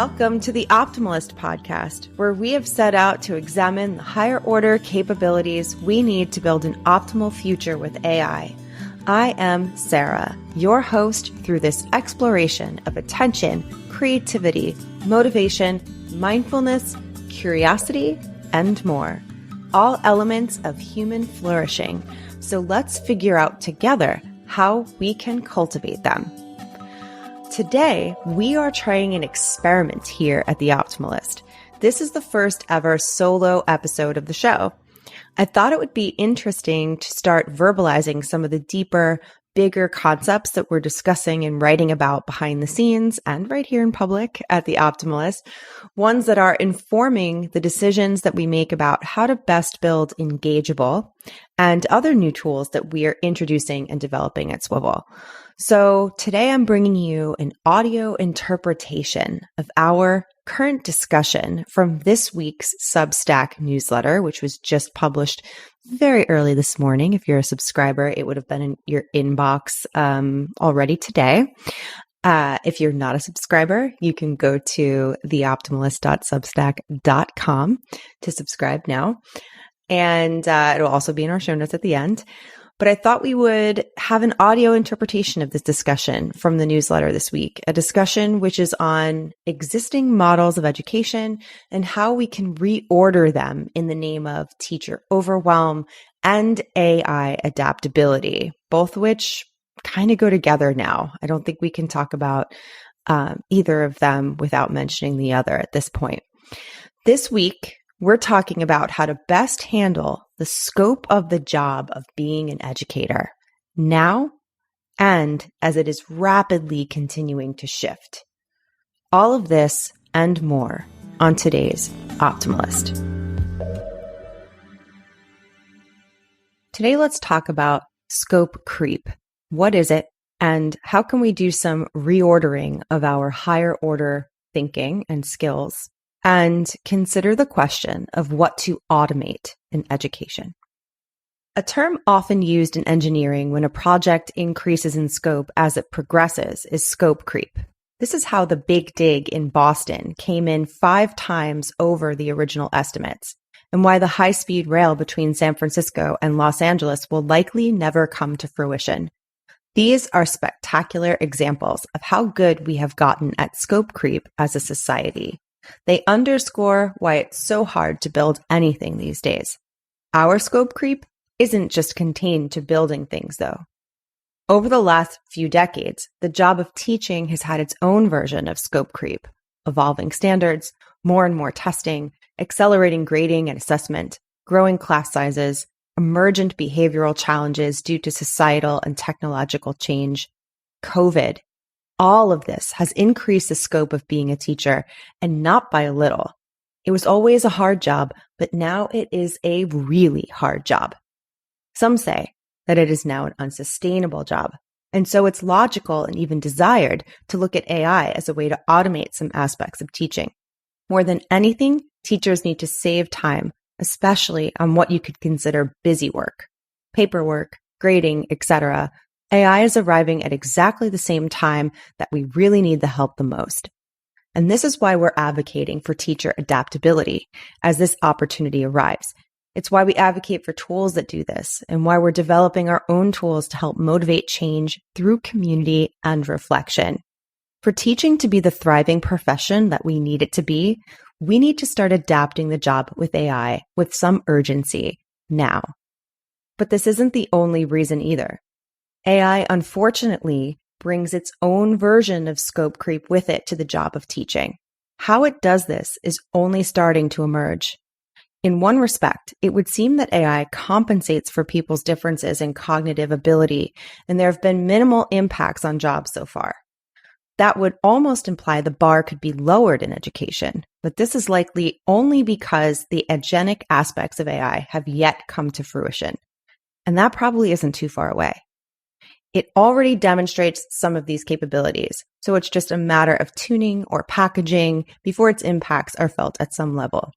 Welcome to the Optimalist Podcast, where we have set out to examine the higher order capabilities we need to build an optimal future with AI. I am Sara, your host through this exploration of attention, creativity, motivation, mindfulness, curiosity, and more. All elements of human flourishing. So let's figure out together how we can cultivate them. Today, we are trying an experiment here at The Optimalist. This is the first ever solo episode of the show. I thought it would be interesting to start verbalizing some of the deeper, bigger concepts that we're discussing and writing about behind the scenes and right here in public at The Optimalist, ones that are informing the decisions that we make about how to best build Engageable and other new tools that we are introducing and developing at Swivel. So today I'm bringing you an audio interpretation of our current discussion from this week's Substack newsletter, which was just published very early this morning. If you're a subscriber, it would have been in your inbox already today. If you're not a subscriber, you can go to theoptimalist.substack.com to subscribe now. And it'll also be in our show notes at the end. But I thought we would have an audio interpretation of this discussion from the newsletter this week, a discussion which is on existing models of education and how we can reorder them in the name of teacher overwhelm and AI adaptability, both which kind of go together now. I don't think we can talk about either of them without mentioning the other at this point. This week, we're talking about how to best handle the scope of the job of being an educator now and as it is rapidly continuing to shift. All of this and more on today's Optimalist. Today, let's talk about scope creep. What is it, and how can we do some reordering of our higher order thinking and skills? And consider the question of what to automate in education. A term often used in engineering when a project increases in scope as it progresses is scope creep. This is how the Big Dig in Boston came in 5 times over the original estimates, and why the high-speed rail between San Francisco and Los Angeles will likely never come to fruition. These are spectacular examples of how good we have gotten at scope creep as a society. They underscore why it's so hard to build anything these days. Our scope creep isn't just contained to building things, though. Over the last few decades, the job of teaching has had its own version of scope creep, evolving standards, more and more testing, accelerating grading and assessment, growing class sizes, emergent behavioral challenges due to societal and technological change, COVID. All of this has increased the scope of being a teacher, and not by a little. It was always a hard job, but now it is a really hard job. Some say that it is now an unsustainable job, and so it's logical and even desired to look at AI as a way to automate some aspects of teaching. More than anything, teachers need to save time, especially on what you could consider busy work, paperwork, grading, etc. AI is arriving at exactly the same time that we really need the help the most. And this is why we're advocating for teacher adaptability as this opportunity arrives. It's why we advocate for tools that do this, and why we're developing our own tools to help motivate change through community and reflection. For teaching to be the thriving profession that we need it to be, we need to start adapting the job with AI with some urgency now. But this isn't the only reason either. AI, unfortunately, brings its own version of scope creep with it to the job of teaching. How it does this is only starting to emerge. In one respect, it would seem that AI compensates for people's differences in cognitive ability, and there have been minimal impacts on jobs so far. That would almost imply the bar could be lowered in education, but this is likely only because the agentic aspects of AI have yet come to fruition. And that probably isn't too far away. It already demonstrates some of these capabilities, so it's just a matter of tuning or packaging before its impacts are felt at some level.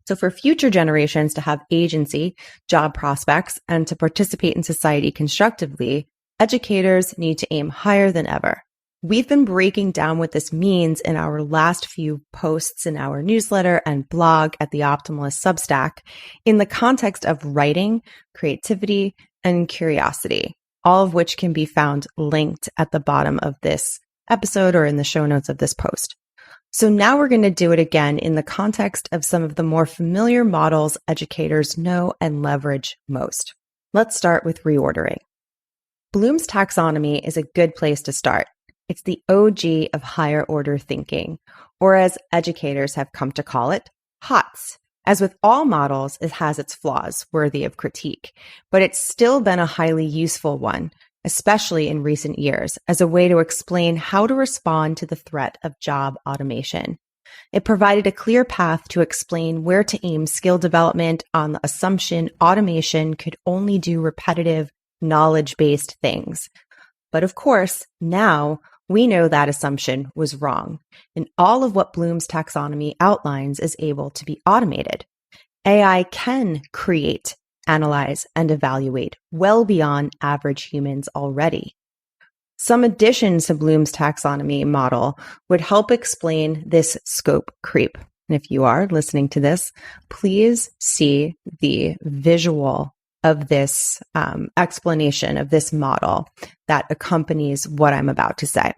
So for future generations to have agency, job prospects, and to participate in society constructively, educators need to aim higher than ever. We've been breaking down what this means in our last few posts in our newsletter and blog at the Optimalist Substack in the context of writing, creativity, and curiosity, all of which can be found linked at the bottom of this episode or in the show notes of this post. So now we're going to do it again in the context of some of the more familiar models educators know and leverage most. Let's start with reordering. Bloom's taxonomy is a good place to start. It's the OG of higher order thinking, or as educators have come to call it, HOTS. As with all models, it has its flaws worthy of critique, but it's still been a highly useful one, especially in recent years, as a way to explain how to respond to the threat of job automation. It provided a clear path to explain where to aim skill development on the assumption automation could only do repetitive, knowledge-based things. But of course, now we know that assumption was wrong, and all of what Bloom's taxonomy outlines is able to be automated. AI can create, analyze, and evaluate well beyond average humans already. Some additions to Bloom's taxonomy model would help explain this scope creep. And if you are listening to this, please see the visual of this explanation of this model that accompanies what I'm about to say.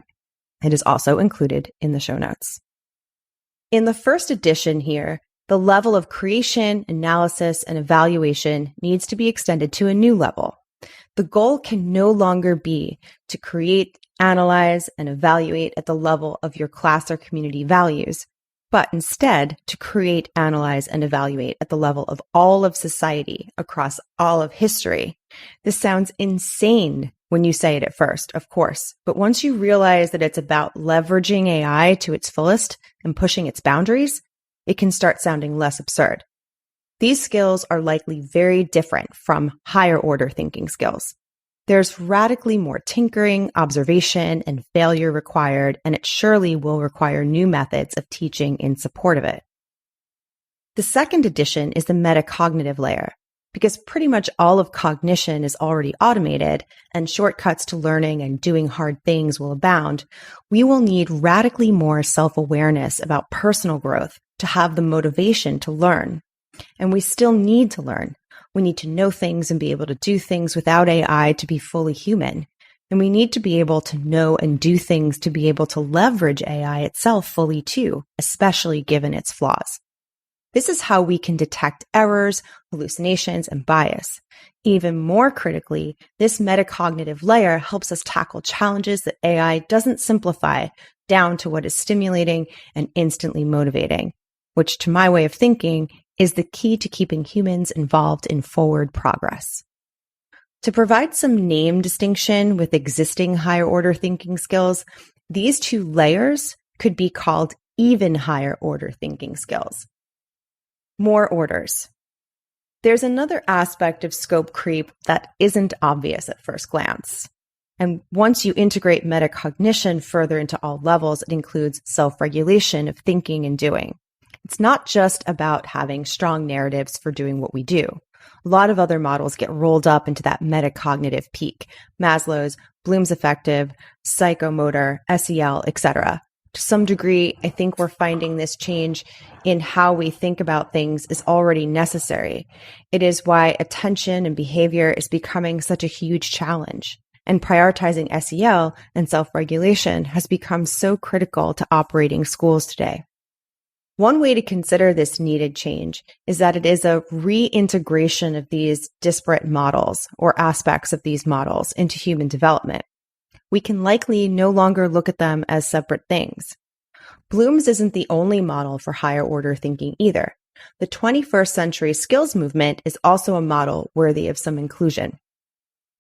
It is also included in the show notes. In the first edition here, the level of creation, analysis, and evaluation needs to be extended to a new level. The goal can no longer be to create, analyze, and evaluate at the level of your class or community values, but instead to create, analyze, and evaluate at the level of all of society across all of history. This sounds insane when you say it at first, of course, but once you realize that it's about leveraging AI to its fullest and pushing its boundaries, it can start sounding less absurd. These skills are likely very different from higher order thinking skills. There's radically more tinkering, observation, and failure required, and it surely will require new methods of teaching in support of it. The second addition is the metacognitive layer. Because pretty much all of cognition is already automated and shortcuts to learning and doing hard things will abound, we will need radically more self-awareness about personal growth to have the motivation to learn. And we still need to learn. We need to know things and be able to do things without AI to be fully human. And we need to be able to know and do things to be able to leverage AI itself fully too, especially given its flaws. This is how we can detect errors, hallucinations, and bias. Even more critically, this metacognitive layer helps us tackle challenges that AI doesn't simplify down to what is stimulating and instantly motivating, which to my way of thinking is the key to keeping humans involved in forward progress. To provide some name distinction with existing higher order thinking skills, these two layers could be called even higher order thinking skills. More orders. There's another aspect of scope creep that isn't obvious at first glance. And once you integrate metacognition further into all levels, it includes self-regulation of thinking and doing. It's not just about having strong narratives for doing what we do. A lot of other models get rolled up into that metacognitive peak. Maslow's, Bloom's affective, psychomotor, SEL, etc. To some degree, I think we're finding this change in how we think about things is already necessary. It is why attention and behavior is becoming such a huge challenge. And prioritizing SEL and self-regulation has become so critical to operating schools today. One way to consider this needed change is that it is a reintegration of these disparate models or aspects of these models into human development. We can likely no longer look at them as separate things. Bloom's isn't the only model for higher order thinking either. The 21st century skills movement is also a model worthy of some inclusion.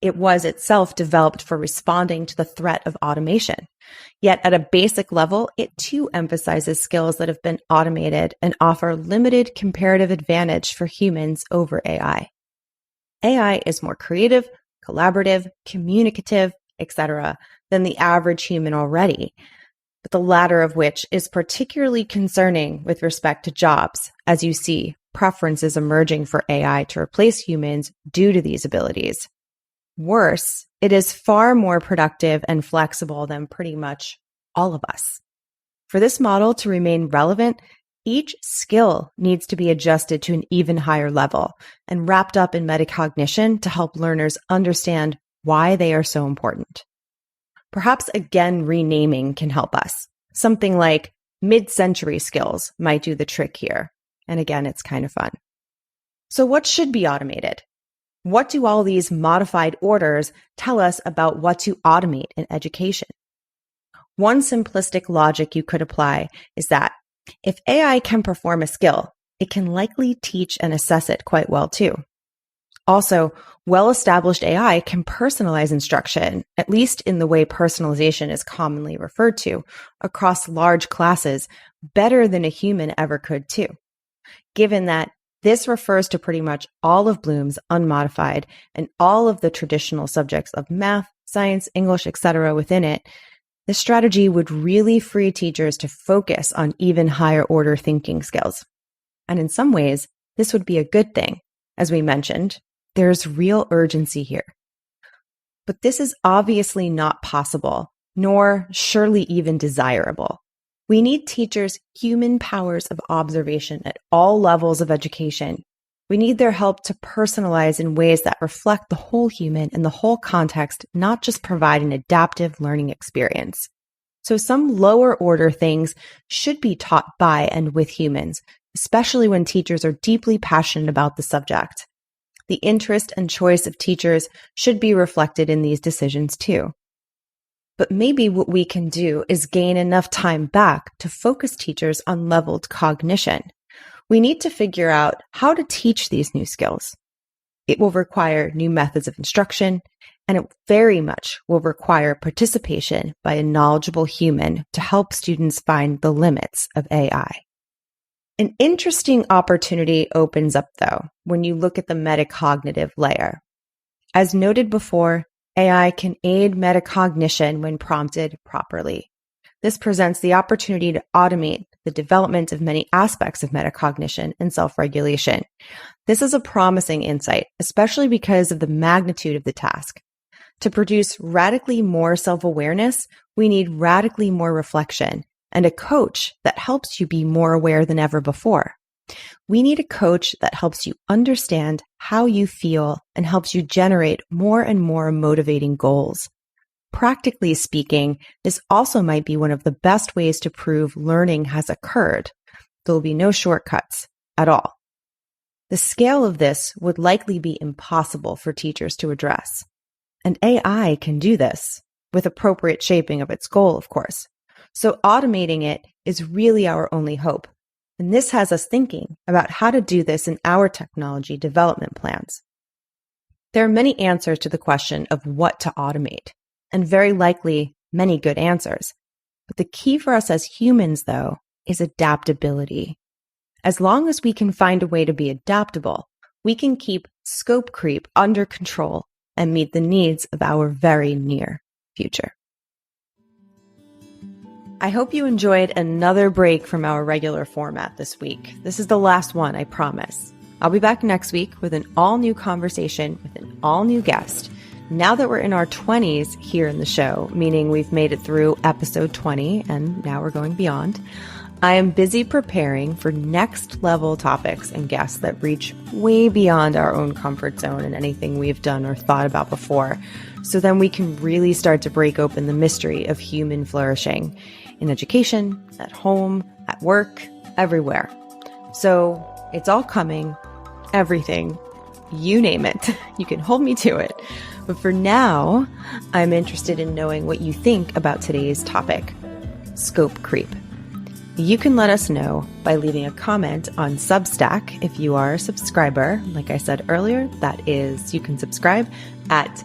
It was itself developed for responding to the threat of automation. Yet at a basic level, it too emphasizes skills that have been automated and offer limited comparative advantage for humans over AI. AI is more creative, collaborative, communicative, etc., than the average human already, but the latter of which is particularly concerning with respect to jobs, as you see preferences emerging for AI to replace humans due to these abilities. Worse, It is far more productive and flexible than pretty much all of us. For this model to remain relevant, each skill needs to be adjusted to an even higher level and wrapped up in metacognition to help learners understand why they are so important. Perhaps again, renaming can help us. Something like mid-century skills might do the trick here. And again, it's kind of fun. So what should be automated? What do all these modified orders tell us about what to automate in education? One simplistic logic you could apply is that if AI can perform a skill, it can likely teach and assess it quite well too. Also, well-established AI can personalize instruction, at least in the way personalization is commonly referred to, across large classes better than a human ever could too. Given that this refers to pretty much all of Bloom's unmodified and all of the traditional subjects of math, science, English, etc. within it, this strategy would really free teachers to focus on even higher order thinking skills. And in some ways, this would be a good thing. As we mentioned, there's real urgency here. But this is obviously not possible, nor surely even desirable. We need teachers' human powers of observation at all levels of education. We need their help to personalize in ways that reflect the whole human and the whole context, not just provide an adaptive learning experience. So some lower order things should be taught by and with humans, especially when teachers are deeply passionate about the subject. The interest and choice of teachers should be reflected in these decisions too. But maybe what we can do is gain enough time back to focus teachers on leveled cognition. We need to figure out how to teach these new skills. It will require new methods of instruction, and it very much will require participation by a knowledgeable human to help students find the limits of AI. An interesting opportunity opens up, though, when you look at the metacognitive layer. As noted before, AI can aid metacognition when prompted properly. This presents the opportunity to automate the development of many aspects of metacognition and self-regulation. This is a promising insight, especially because of the magnitude of the task. To produce radically more self-awareness, we need radically more reflection and a coach that helps you be more aware than ever before. We need a coach that helps you understand how you feel and helps you generate more and more motivating goals. Practically speaking, this also might be one of the best ways to prove learning has occurred. There will be no shortcuts at all. The scale of this would likely be impossible for teachers to address. And AI can do this, with appropriate shaping of its goal, of course. So automating it is really our only hope. And this has us thinking about how to do this in our technology development plans. There are many answers to the question of what to automate, and very likely many good answers. But the key for us as humans, though, is adaptability. As long as we can find a way to be adaptable, we can keep scope creep under control and meet the needs of our very near future. I hope you enjoyed another break from our regular format this week. This is the last one, I promise. I'll be back next week with an all-new conversation with an all-new guest. Now that we're in our 20s here in the show, meaning we've made it through episode 20 and now we're going beyond, I am busy preparing for next level topics and guests that reach way beyond our own comfort zone and anything we've done or thought about before. So then we can really start to break open the mystery of human flourishing in education, at home, at work, everywhere. So it's all coming, everything, you name it. You can hold me to it. But for now, I'm interested in knowing what you think about today's topic, scope creep. You can let us know by leaving a comment on Substack if you are a subscriber. Like I said earlier, that is, you can subscribe at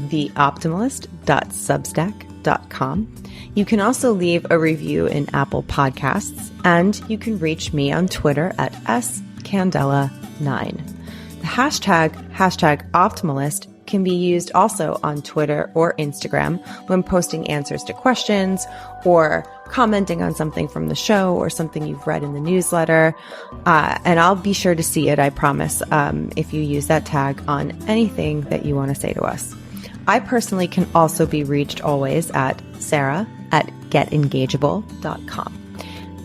theoptimalist.substack.com. You can also leave a review in Apple Podcasts, and you can reach me on Twitter at scandela9. The hashtag Optimalist can be used also on Twitter or Instagram when posting answers to questions or commenting on something from the show or something you've read in the newsletter. And I'll be sure to see it, I promise, if you use that tag on anything that you want to say to us. I personally can also be reached always at Sara@getengageable.com.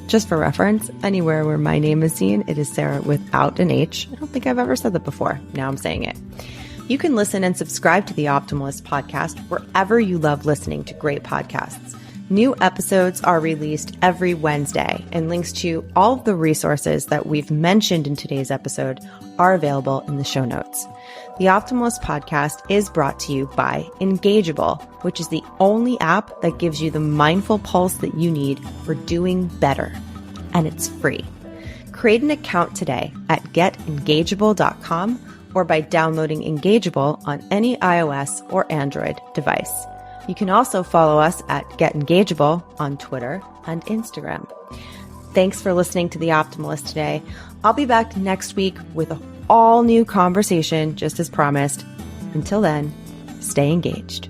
Just for reference, anywhere where my name is seen, it is Sara without an H. I don't think I've ever said that before. Now I'm saying it. You can listen and subscribe to the Optimalist Podcast wherever you love listening to great podcasts. New episodes are released every Wednesday, and links to all of the resources that we've mentioned in today's episode are available in the show notes. The Optimalist Podcast is brought to you by Engageable, which is the only app that gives you the mindful pulse that you need for doing better. And it's free. Create an account today at getengageable.com or by downloading Engageable on any iOS or Android device. You can also follow us at Get Engageable on Twitter and Instagram. Thanks for listening to The Optimalist today. I'll be back next week with an all new conversation, just as promised. Until then, stay engaged.